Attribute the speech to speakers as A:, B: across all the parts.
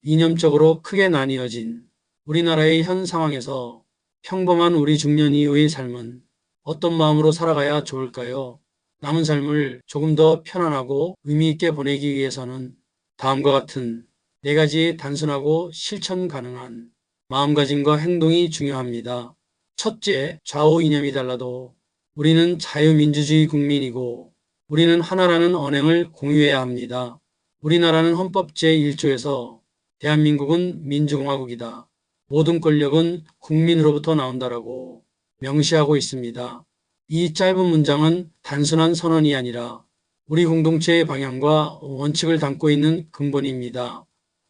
A: 이념적으로 크게 나뉘어진 우리나라의 현 상황에서 평범한 우리 중년 이후의 삶은 어떤 마음으로 살아가야 좋을까요? 남은 삶을 조금 더 편안하고 의미 있게 보내기 위해서는 다음과 같은 네 가지의 단순하고 실천 가능한 마음가짐과 행동이 중요합니다. 첫째, 좌우 이념이 달라도 우리는 자유민주주의 국민이고 우리는 하나라는 언행을 공유해야 합니다. 우리나라는 헌법 제1조에서 대한민국은 민주공화국이다. 모든 권력은 국민으로부터 나온다라고 명시하고 있습니다. 이 짧은 문장은 단순한 선언이 아니라 우리 공동체의 방향과 원칙을 담고 있는 근본입니다.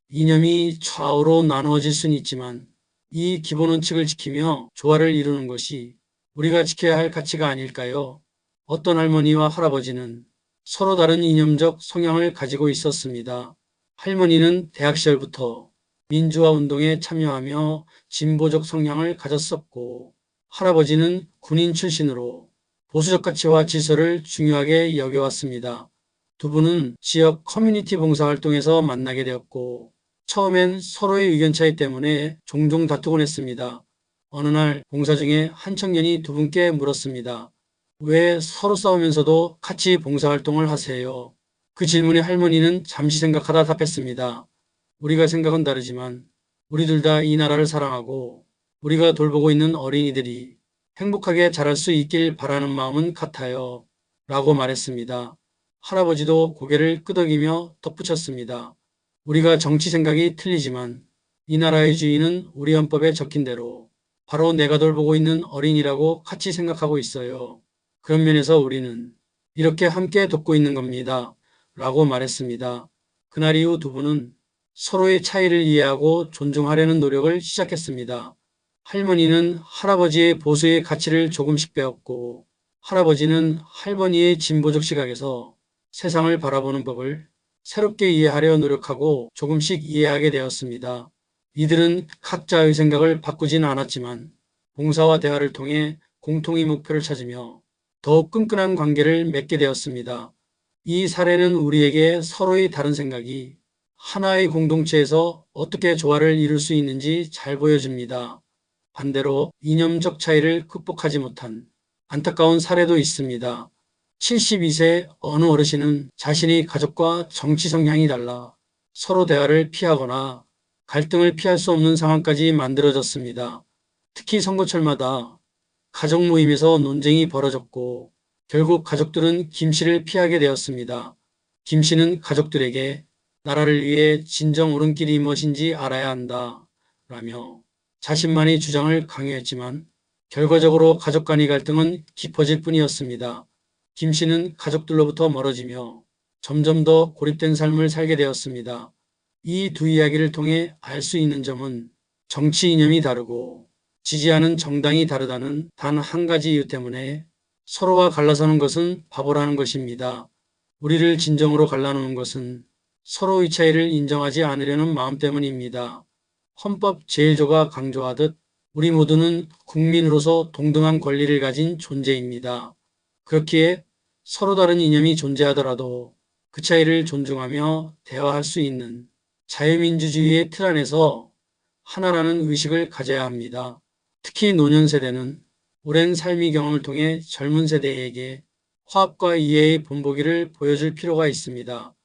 A: 이념이 좌우로 나누어질 수는 있지만 이 기본 원칙을 지키며 조화를 이루는 것이 우리가 지켜야 할 가치가 아닐까요? 어떤 할머니와 할아버지는 서로 다른 이념적 성향을 가지고 있었습니다. 할머니는 대학 시절부터 민주화 운동에 참여하며 진보적 성향을 가졌었고, 할아버지는 군인 출신으로 보수적 가치와 질서를 중요하게 여겨왔습니다. 두 분은 지역 커뮤니티 봉사활동에서 만나게 되었고, 처음엔 서로의 의견 차이 때문에 종종 다투곤 했습니다. 어느 날 봉사 중에 한 청년이 두 분께 물었습니다. 왜 서로 싸우면서도 같이 봉사활동을 하세요? 그 질문에 할머니는 잠시 생각하다 답했습니다. 우리가 생각은 다르지만 우리 둘 다 이 나라를 사랑하고 우리가 돌보고 있는 어린이들이 행복하게 자랄 수 있길 바라는 마음은 같아요. 라고 말했습니다. 할아버지도 고개를 끄덕이며 덧붙였습니다. 우리가 정치 생각이 틀리지만 이 나라의 주인은 우리 헌법에 적힌 대로 바로 내가 돌보고 있는 어린이라고 같이 생각하고 있어요. 그런 면에서 우리는 이렇게 함께 돕고 있는 겁니다. 라고 말했습니다. 그날 이후 두 분은 서로의 차이를 이해하고 존중하려는 노력을 시작했습니다. 할머니는 할아버지의 보수의 가치를 조금씩 배웠고, 할아버지는 할머니의 진보적 시각에서 세상을 바라보는 법을 새롭게 이해하려 노력하고 조금씩 이해하게 되었습니다. 이들은 각자의 생각을 바꾸진 않았지만 봉사와 대화를 통해 공통의 목표를 찾으며 더욱 끈끈한 관계를 맺게 되었습니다. 이 사례는 우리에게 서로의 다른 생각이 하나의 공동체에서 어떻게 조화를 이룰 수 있는지 잘 보여줍니다. 반대로 이념적 차이를 극복하지 못한 안타까운 사례도 있습니다. 72세 어느 어르신은 자신의 가족과 정치 성향이 달라 서로 대화를 피하거나 갈등을 피할 수 없는 상황까지 만들어졌습니다. 특히 선거철마다 가족 모임에서 논쟁이 벌어졌고 결국 가족들은 김 씨를 피하게 되었습니다. 김 씨는 가족들에게 나라를 위해 진정 옳은 길이 무엇인지 알아야 한다 라며 자신만의 주장을 강요했지만 결과적으로 가족 간의 갈등은 깊어질 뿐이었습니다. 김 씨는 가족들로부터 멀어지며 점점 더 고립된 삶을 살게 되었습니다. 이 두 이야기를 통해 알 수 있는 점은 정치 이념이 다르고 지지하는 정당이 다르다는 단 한 가지 이유 때문에 서로가 갈라서는 것은 바보라는 것입니다. 우리를 진정으로 갈라놓는 것은 서로의 차이를 인정하지 않으려는 마음 때문입니다. 헌법 제1조가 강조하듯 우리 모두는 국민으로서 동등한 권리를 가진 존재입니다. 그렇기에 서로 다른 이념이 존재하더라도 그 차이를 존중하며 대화할 수 있는 자유민주주의의 틀 안에서 하나라는 의식을 가져야 합니다. 특히 노년 세대는 오랜 삶의 경험을 통해 젊은 세대에게 화합과 이해의 본보기를 보여줄 필요가 있습니다.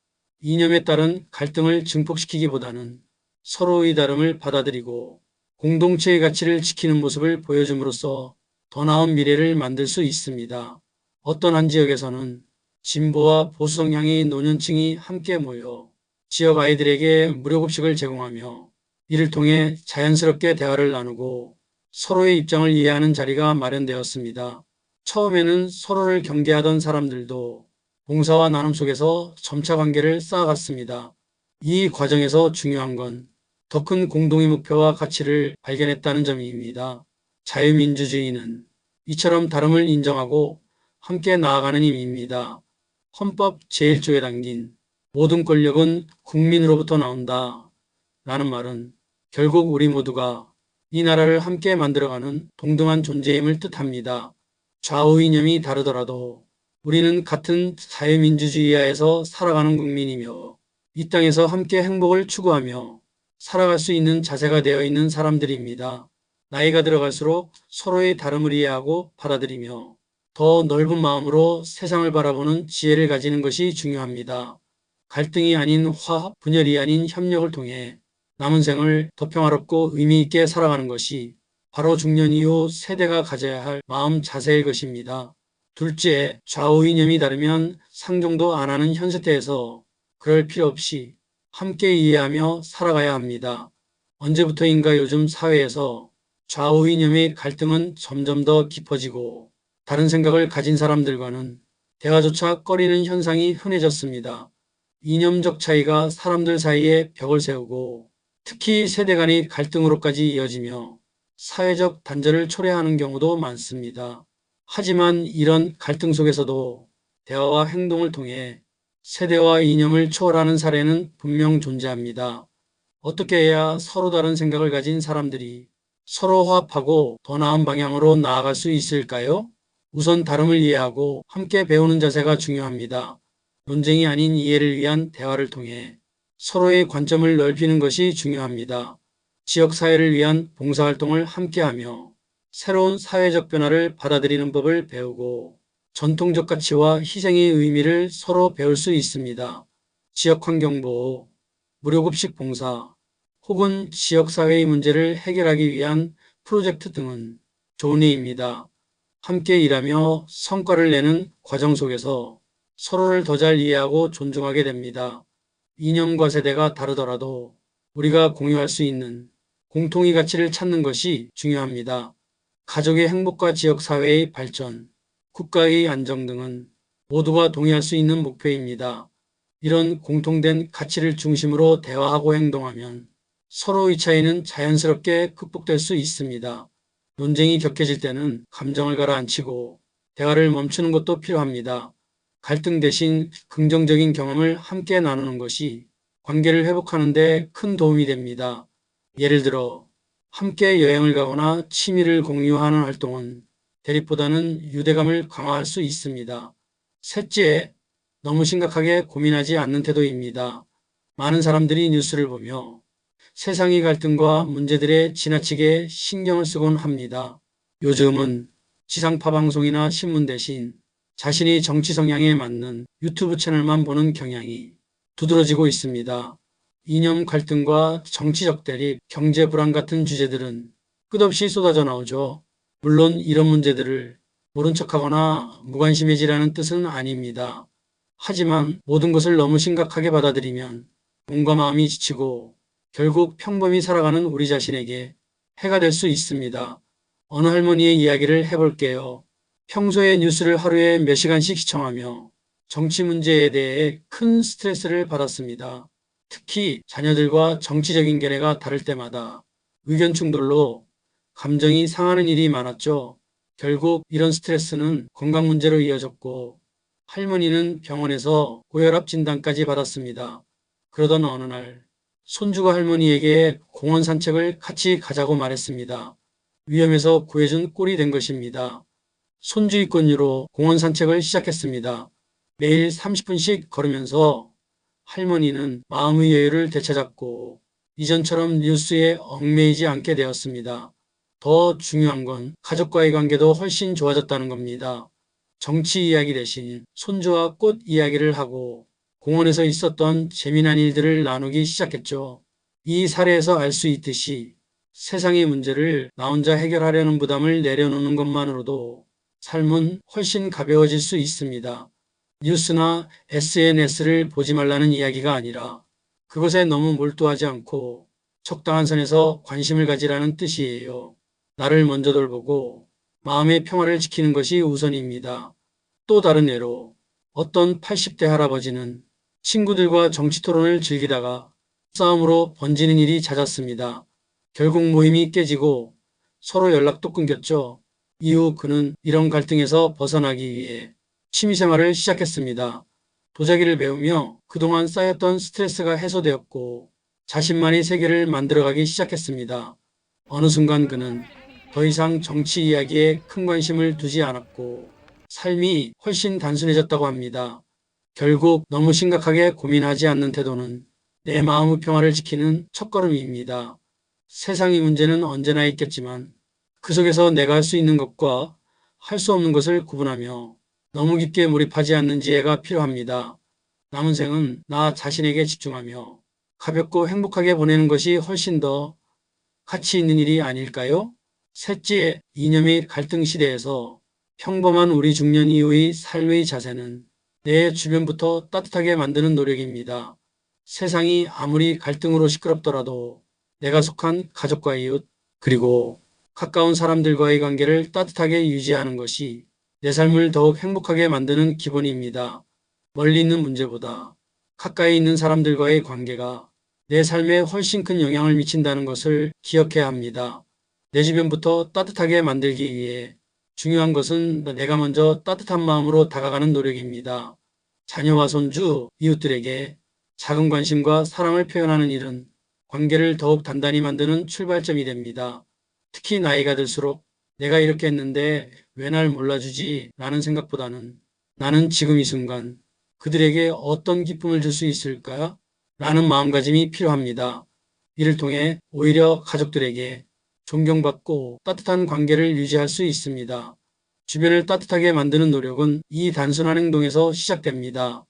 A: 이념에 따른 갈등을 증폭시키기보다는 서로의 다름을 받아들이고 공동체의 가치를 지키는 모습을 보여줌으로써 더 나은 미래를 만들 수 있습니다. 어떤 한 지역에서는 진보와 보수 성향의 노년층이 함께 모여 지역 아이들에게 무료급식을 제공하며 이를 통해 자연스럽게 대화를 나누고 서로의 입장을 이해하는 자리가 마련되었습니다. 처음에는 서로를 경계하던 사람들도 봉사와 나눔 속에서 점차 관계를 쌓아갔습니다. 이 과정에서 중요한 건 더 큰 공동의 목표와 가치를 발견했다는 점입니다. 자유민주주의는 이처럼 다름을 인정하고 함께 나아가는 힘입니다. 헌법 제1조에 담긴 모든 권력은 국민으로부터 나온다 라는 말은 결국 우리 모두가 이 나라를 함께 만들어가는 동등한 존재임을 뜻합니다. 좌우 이념이 다르더라도 우리는 같은 자유민주주의 하에서 살아가는 국민이며 이 땅에서 함께 행복을 추구하며 살아갈 수 있는 자세가 되어 있는 사람들입니다. 나이가 들어갈수록 서로의 다름을 이해하고 받아들이며 더 넓은 마음으로 세상을 바라보는 지혜를 가지는 것이 중요합니다. 갈등이 아닌 화합, 분열이 아닌 협력을 통해 남은 생을 더 평화롭고 의미 있게 살아가는 것이 바로 중년 이후 세대가 가져야 할 마음 자세일 것입니다. 둘째, 좌우 이념이 다르면 상종도 안 하는 현 세대에서 그럴 필요 없이 함께 이해하며 살아가야 합니다. 언제부터인가 요즘 사회에서 좌우 이념의 갈등은 점점 더 깊어지고 다른 생각을 가진 사람들과는 대화조차 꺼리는 현상이 흔해졌습니다. 이념적 차이가 사람들 사이에 벽을 세우고 특히 세대 간의 갈등으로까지 이어지며 사회적 단절을 초래하는 경우도 많습니다. 하지만 이런 갈등 속에서도 대화와 행동을 통해 세대와 이념을 초월하는 사례는 분명 존재합니다. 어떻게 해야 서로 다른 생각을 가진 사람들이 서로 화합하고 더 나은 방향으로 나아갈 수 있을까요? 우선 다름을 이해하고 함께 배우는 자세가 중요합니다. 논쟁이 아닌 이해를 위한 대화를 통해 서로의 관점을 넓히는 것이 중요합니다. 지역사회를 위한 봉사활동을 함께하며 새로운 사회적 변화를 받아들이는 법을 배우고 전통적 가치와 희생의 의미를 서로 배울 수 있습니다. 지역환경보호, 무료급식 봉사, 혹은 지역사회의 문제를 해결하기 위한 프로젝트 등은 좋은 예입니다. 함께 일하며 성과를 내는 과정 속에서 서로를 더 잘 이해하고 존중하게 됩니다. 이념과 세대가 다르더라도 우리가 공유할 수 있는 공통의 가치를 찾는 것이 중요합니다. 가족의 행복과 지역사회의 발전, 국가의 안정 등은 모두가 동의할 수 있는 목표입니다. 이런 공통된 가치를 중심으로 대화하고 행동하면 서로의 차이는 자연스럽게 극복될 수 있습니다. 논쟁이 격해질 때는 감정을 가라앉히고 대화를 멈추는 것도 필요합니다. 갈등 대신 긍정적인 경험을 함께 나누는 것이 관계를 회복하는 데 큰 도움이 됩니다. 예를 들어 함께 여행을 가거나 취미를 공유하는 활동은 대립보다는 유대감을 강화할 수 있습니다. 셋째, 너무 심각하게 고민하지 않는 태도입니다. 많은 사람들이 뉴스를 보며 세상의 갈등과 문제들에 지나치게 신경을 쓰곤 합니다. 요즘은 지상파 방송이나 신문 대신 자신의 정치 성향에 맞는 유튜브 채널만 보는 경향이 두드러지고 있습니다. 이념 갈등과 정치적 대립, 경제 불안 같은 주제들은 끝없이 쏟아져 나오죠. 물론 이런 문제들을 모른 척하거나 무관심해지라는 뜻은 아닙니다. 하지만 모든 것을 너무 심각하게 받아들이면 몸과 마음이 지치고 결국 평범히 살아가는 우리 자신에게 해가 될 수 있습니다. 어느 할머니의 이야기를 해볼게요. 평소에 뉴스를 하루에 몇 시간씩 시청하며 정치 문제에 대해 큰 스트레스를 받았습니다. 특히 자녀들과 정치적인 견해가 다를 때마다 의견 충돌로 감정이 상하는 일이 많았죠. 결국 이런 스트레스는 건강 문제로 이어졌고 할머니는 병원에서 고혈압 진단까지 받았습니다. 그러던 어느 날 손주가 할머니에게 공원 산책을 같이 가자고 말했습니다. 위험해서 구해준 꼴이 된 것입니다. 손주의 권유로 공원 산책을 시작했습니다. 매일 30분씩 걸으면서 할머니는 마음의 여유를 되찾았고 이전처럼 뉴스에 얽매이지 않게 되었습니다. 더 중요한 건 가족과의 관계도 훨씬 좋아졌다는 겁니다. 정치 이야기 대신 손주와 꽃 이야기를 하고 공원에서 있었던 재미난 일들을 나누기 시작했죠. 이 사례에서 알 수 있듯이 세상의 문제를 나 혼자 해결하려는 부담을 내려놓는 것만으로도 삶은 훨씬 가벼워질 수 있습니다. 뉴스나 SNS를 보지 말라는 이야기가 아니라 그것에 너무 몰두하지 않고 적당한 선에서 관심을 가지라는 뜻이에요. 나를 먼저 돌보고 마음의 평화를 지키는 것이 우선입니다. 또 다른 예로 어떤 80대 할아버지는 친구들과 정치 토론을 즐기다가 싸움으로 번지는 일이 잦았습니다. 결국 모임이 깨지고 서로 연락도 끊겼죠. 이후 그는 이런 갈등에서 벗어나기 위해 취미생활을 시작했습니다. 도자기를 배우며 그동안 쌓였던 스트레스가 해소되었고 자신만의 세계를 만들어가기 시작했습니다. 어느 순간 그는 더 이상 정치 이야기에 큰 관심을 두지 않았고 삶이 훨씬 단순해졌다고 합니다. 결국 너무 심각하게 고민하지 않는 태도는 내 마음의 평화를 지키는 첫걸음입니다. 세상의 문제는 언제나 있겠지만 그 속에서 내가 할 수 있는 것과 할 수 없는 것을 구분하며 너무 깊게 몰입하지 않는 지혜가 필요합니다. 남은 생은 나 자신에게 집중하며 가볍고 행복하게 보내는 것이 훨씬 더 가치 있는 일이 아닐까요? 셋째, 이념의 갈등 시대에서 평범한 우리 중년 이후의 삶의 자세는 내 주변부터 따뜻하게 만드는 노력입니다. 세상이 아무리 갈등으로 시끄럽더라도 내가 속한 가족과 이웃, 그리고 가까운 사람들과의 관계를 따뜻하게 유지하는 것이 내 삶을 더욱 행복하게 만드는 기본입니다. 멀리 있는 문제보다 가까이 있는 사람들과의 관계가 내 삶에 훨씬 큰 영향을 미친다는 것을 기억해야 합니다. 내 주변부터 따뜻하게 만들기 위해 중요한 것은 내가 먼저 따뜻한 마음으로 다가가는 노력입니다. 자녀와 손주, 이웃들에게 작은 관심과 사랑을 표현하는 일은 관계를 더욱 단단히 만드는 출발점이 됩니다. 특히 나이가 들수록 내가 이렇게 했는데 왜 날 몰라주지? 라는 생각보다는 나는 지금 이 순간 그들에게 어떤 기쁨을 줄 수 있을까? 라는 마음가짐이 필요합니다. 이를 통해 오히려 가족들에게 존경받고 따뜻한 관계를 유지할 수 있습니다. 주변을 따뜻하게 만드는 노력은 이 단순한 행동에서 시작됩니다.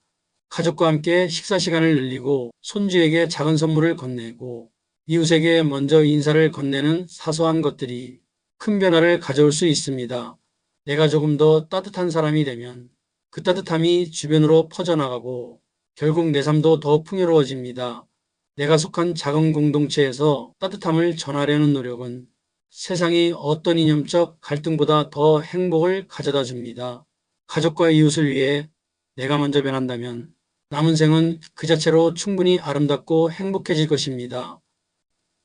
A: 가족과 함께 식사 시간을 늘리고 손주에게 작은 선물을 건네고 이웃에게 먼저 인사를 건네는 사소한 것들이 큰 변화를 가져올 수 있습니다. 내가 조금 더 따뜻한 사람이 되면 그 따뜻함이 주변으로 퍼져나가고 결국 내 삶도 더 풍요로워집니다. 내가 속한 작은 공동체에서 따뜻함을 전하려는 노력은 세상이 어떤 이념적 갈등보다 더 행복을 가져다 줍니다. 가족과 이웃을 위해 내가 먼저 변한다면 남은 생은 그 자체로 충분히 아름답고 행복해질 것입니다.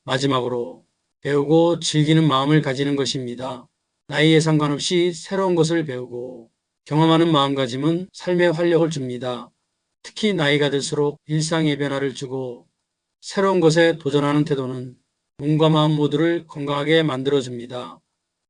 A: 마지막으로 배우고 즐기는 마음을 가지는 것입니다. 나이에 상관없이 새로운 것을 배우고 경험하는 마음가짐은 삶에 활력을 줍니다. 특히 나이가 들수록 일상의 변화를 주고 새로운 것에 도전하는 태도는 몸과 마음 모두를 건강하게 만들어줍니다.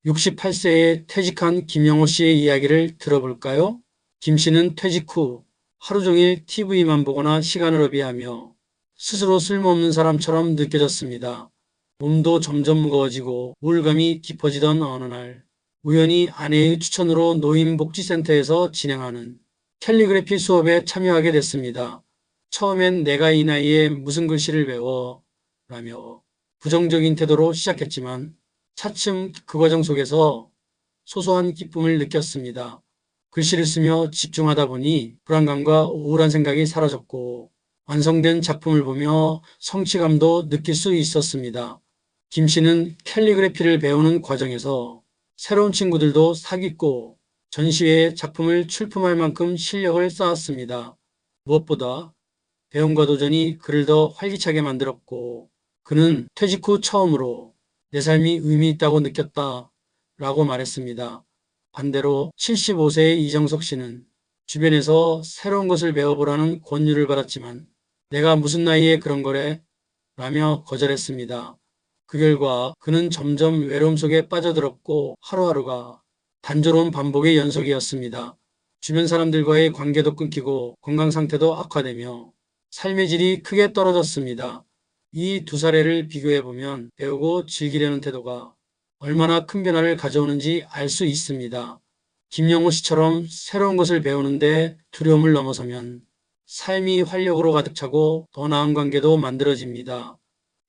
A: 68세에 퇴직한 김영호 씨의 이야기를 들어볼까요? 김 씨는 퇴직 후 하루 종일 TV만 보거나 시간을 허비하며 스스로 쓸모없는 사람처럼 느껴졌습니다. 몸도 점점 무거워지고 우울감이 깊어지던 어느 날 우연히 아내의 추천으로 노인복지센터에서 진행하는 캘리그래피 수업에 참여하게 됐습니다. 처음엔 내가 이 나이에 무슨 글씨를 배워 라며 부정적인 태도로 시작했지만 차츰 그 과정 속에서 소소한 기쁨을 느꼈습니다. 글씨를 쓰며 집중하다 보니 불안감과 우울한 생각이 사라졌고 완성된 작품을 보며 성취감도 느낄 수 있었습니다. 김 씨는 캘리그래피를 배우는 과정에서 새로운 친구들도 사귀고 전시회에 작품을 출품할 만큼 실력을 쌓았습니다. 무엇보다 배움과 도전이 그를 더 활기차게 만들었고 그는 퇴직 후 처음으로 내 삶이 의미 있다고 느꼈다 라고 말했습니다. 반대로 75세의 이정석 씨는 주변에서 새로운 것을 배워보라는 권유를 받았지만 내가 무슨 나이에 그런 거래? 라며 거절했습니다. 그 결과 그는 점점 외로움 속에 빠져들었고 하루하루가 단조로운 반복의 연속이었습니다. 주변 사람들과의 관계도 끊기고 건강 상태도 악화되며 삶의 질이 크게 떨어졌습니다. 이 두 사례를 비교해보면 배우고 즐기려는 태도가 얼마나 큰 변화를 가져오는지 알 수 있습니다. 김영호 씨처럼 새로운 것을 배우는데 두려움을 넘어서면 삶이 활력으로 가득 차고 더 나은 관계도 만들어집니다.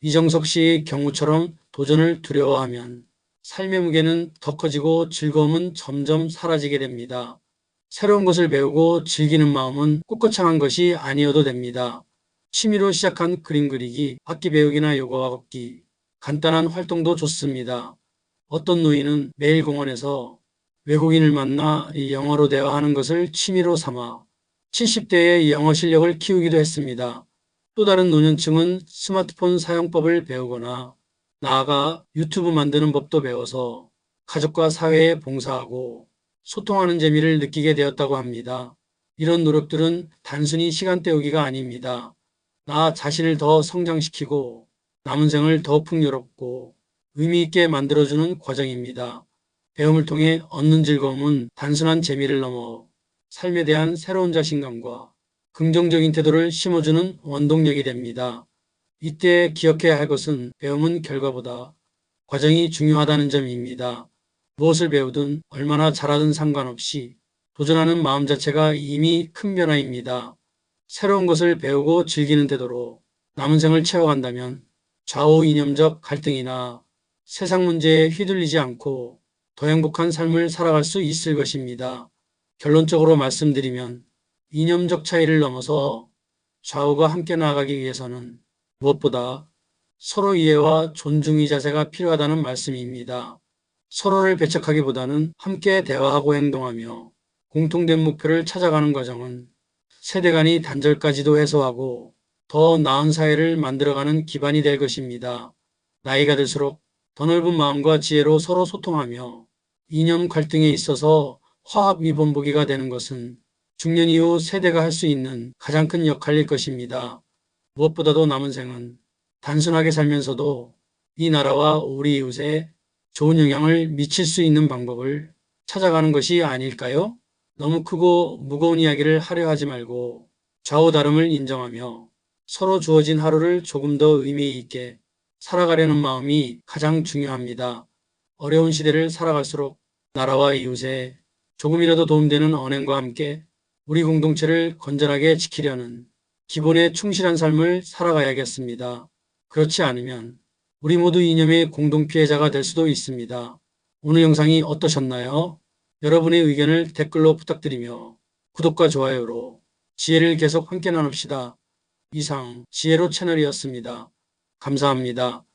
A: 이정석 씨의 경우처럼 도전을 두려워하면 삶의 무게는 더 커지고 즐거움은 점점 사라지게 됩니다. 새로운 것을 배우고 즐기는 마음은 꿋꿋한 것이 아니어도 됩니다. 취미로 시작한 그림 그리기, 악기 배우기나 요가와 걷기, 간단한 활동도 좋습니다. 어떤 노인은 매일 공원에서 외국인을 만나 영어로 대화하는 것을 취미로 삼아 70대의 영어 실력을 키우기도 했습니다. 또 다른 노년층은 스마트폰 사용법을 배우거나 나아가 유튜브 만드는 법도 배워서 가족과 사회에 봉사하고 소통하는 재미를 느끼게 되었다고 합니다. 이런 노력들은 단순히 시간 때우기가 아닙니다. 나 자신을 더 성장시키고 남은 생을 더 풍요롭고 의미 있게 만들어주는 과정입니다. 배움을 통해 얻는 즐거움은 단순한 재미를 넘어 삶에 대한 새로운 자신감과 긍정적인 태도를 심어주는 원동력이 됩니다. 이때 기억해야 할 것은 배움은 결과보다 과정이 중요하다는 점입니다. 무엇을 배우든 얼마나 잘하든 상관없이 도전하는 마음 자체가 이미 큰 변화입니다. 새로운 것을 배우고 즐기는 태도로 남은 생을 채워간다면 좌우 이념적 갈등이나 세상 문제에 휘둘리지 않고 더 행복한 삶을 살아갈 수 있을 것입니다. 결론적으로 말씀드리면 이념적 차이를 넘어서 좌우가 함께 나아가기 위해서는 무엇보다 서로 이해와 존중의 자세가 필요하다는 말씀입니다. 서로를 배척하기보다는 함께 대화하고 행동하며 공통된 목표를 찾아가는 과정은 세대 간의 단절까지도 해소하고 더 나은 사회를 만들어가는 기반이 될 것입니다. 나이가 들수록 더 넓은 마음과 지혜로 서로 소통하며 이념 갈등에 있어서 화합이 본보기가 되는 것은 중년 이후 세대가 할 수 있는 가장 큰 역할일 것입니다. 무엇보다도 남은 생은 단순하게 살면서도 이 나라와 우리 이웃에 좋은 영향을 미칠 수 있는 방법을 찾아가는 것이 아닐까요? 너무 크고 무거운 이야기를 하려 하지 말고 좌우 다름을 인정하며 서로 주어진 하루를 조금 더 의미 있게 살아가려는 마음이 가장 중요합니다. 어려운 시대를 살아갈수록 나라와 이웃에 조금이라도 도움되는 언행과 함께 우리 공동체를 건전하게 지키려는 기본에 충실한 삶을 살아가야겠습니다. 그렇지 않으면 우리 모두 이념의 공동피해자가 될 수도 있습니다. 오늘 영상이 어떠셨나요? 여러분의 의견을 댓글로 부탁드리며 구독과 좋아요로 지혜를 계속 함께 나눕시다. 이상 지혜로 채널이었습니다. 감사합니다.